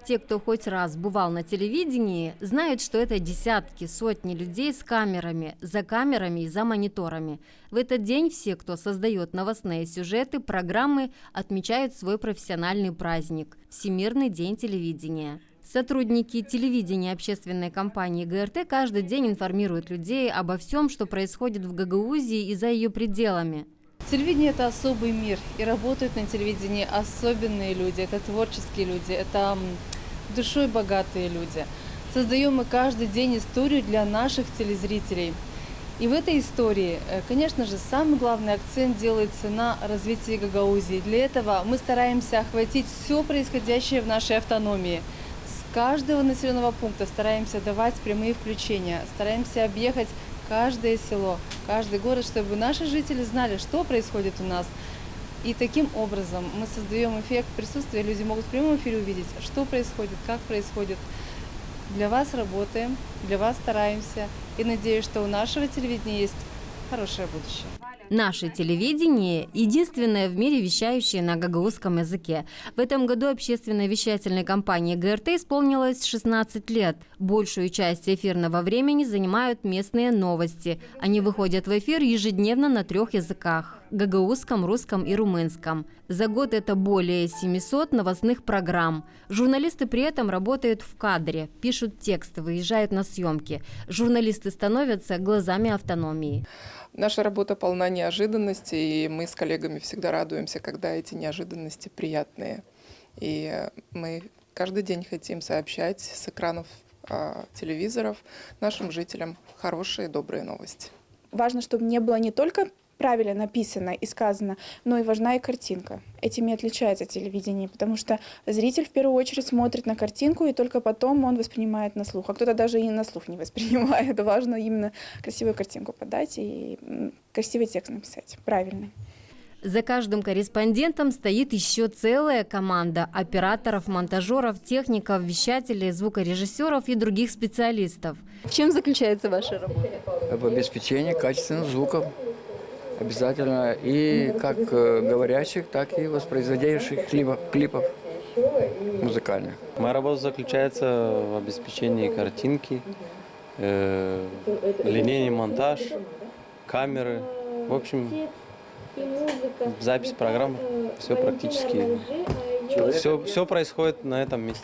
Те, кто хоть раз бывал на телевидении, знают, что это десятки, сотни людей с камерами, за камерами и за мониторами. В этот день все, кто создает новостные сюжеты, программы, отмечают свой профессиональный праздник – Всемирный день телевидения. Сотрудники телевидения общественной компании ГРТ каждый день информируют людей обо всем, что происходит в Гагаузии и за ее пределами. Телевидение – это особый мир, и работают на телевидении особенные люди, это творческие люди, это душой богатые люди. Создаем мы каждый день историю для наших телезрителей. И в этой истории, конечно же, самый главный акцент делается на развитии Гагаузии. Для этого мы стараемся охватить все происходящее в нашей автономии. С каждого населенного пункта стараемся давать прямые включения, стараемся объехать каждое село, каждый город, чтобы наши жители знали, что происходит у нас. И таким образом мы создаем эффект присутствия. Люди могут в прямом эфире увидеть, что происходит, как происходит. Для вас работаем, для вас стараемся. И надеюсь, что у нашего телевидения есть хорошее будущее. Наше телевидение – единственное в мире вещающее на гагаузском языке. В этом году общественной вещательной компании ГРТ исполнилось 16 лет. Большую часть эфирного времени занимают местные новости. Они выходят в эфир ежедневно на 3 языках – гагаузском, русском и румынском. За год это более 700 новостных программ. Журналисты при этом работают в кадре, пишут тексты, выезжают на съемки. Журналисты становятся глазами автономии. Наша работа полна неожиданностей, и мы с коллегами всегда радуемся, когда эти неожиданности приятные. И мы каждый день хотим сообщать с экранов телевизоров нашим жителям хорошие, добрые новости. Важно, чтобы не было не только правильно написано и сказано, но и важна и картинка. Этим и отличается телевидение, потому что зритель в первую очередь смотрит на картинку, и только потом он воспринимает на слух. А кто-то даже и на слух не воспринимает. Важно именно красивую картинку подать и красивый текст написать, правильный. За каждым корреспондентом стоит еще целая команда операторов, монтажеров, техников, вещателей, звукорежиссеров и других специалистов. В чем заключается ваша работа? В обеспечении качественных звуков. Обязательно и как говорящих, так и воспроизводящих клипов музыкальных. Моя работа заключается в обеспечении картинки, линейный монтаж, камеры, в общем, запись программ, все практически, все происходит на этом месте.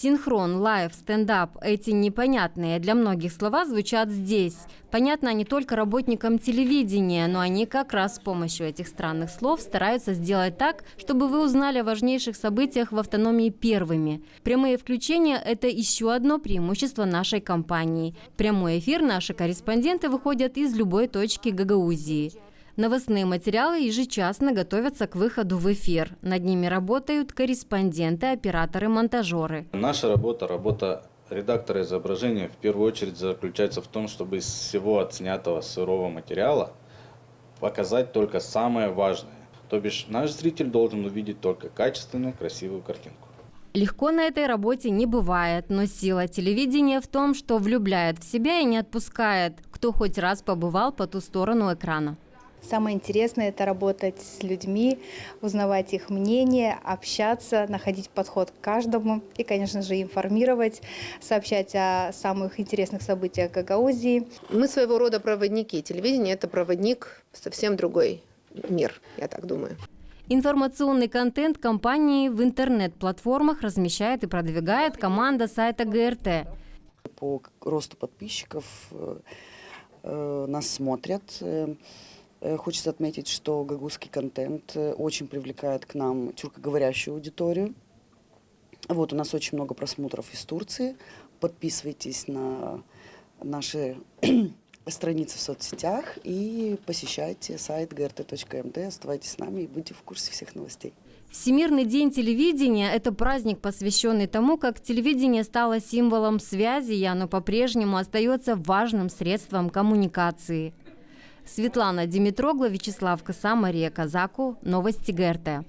Синхрон, лайв, стендап – эти непонятные для многих слова звучат здесь. Понятно они только работникам телевидения, но они как раз с помощью этих странных слов стараются сделать так, чтобы вы узнали о важнейших событиях в автономии первыми. Прямые включения – это еще одно преимущество нашей компании. В прямой эфир наши корреспонденты выходят из любой точки Гагаузии. Новостные материалы ежечасно готовятся к выходу в эфир. Над ними работают корреспонденты, операторы, монтажеры. Наша работа редактора изображения в первую очередь заключается в том, чтобы из всего отснятого сырого материала показать только самое важное. То бишь наш зритель должен увидеть только качественную, красивую картинку. Легко на этой работе не бывает, но сила телевидения в том, что влюбляет в себя и не отпускает, кто хоть раз побывал по ту сторону экрана. Самое интересное – это работать с людьми, узнавать их мнение, общаться, находить подход к каждому и, конечно же, информировать, сообщать о самых интересных событиях Гагаузии. Мы своего рода проводники. Телевидение – это проводник в совсем другой мир, я так думаю. Информационный контент компании в интернет-платформах размещает и продвигает команда сайта ГРТ. По росту подписчиков нас смотрят. Хочется отметить, что гагаузский контент очень привлекает к нам тюркоговорящую аудиторию. Вот, у нас очень много просмотров из Турции. Подписывайтесь на наши страницы в соцсетях и посещайте сайт grt.md, оставайтесь с нами и будьте в курсе всех новостей. Всемирный день телевидения – это праздник, посвященный тому, как телевидение стало символом связи, и оно по-прежнему остается важным средством коммуникации. Светлана Димитрогла, Вячеслав Коса, Мария Казаку. Новости ГРТ.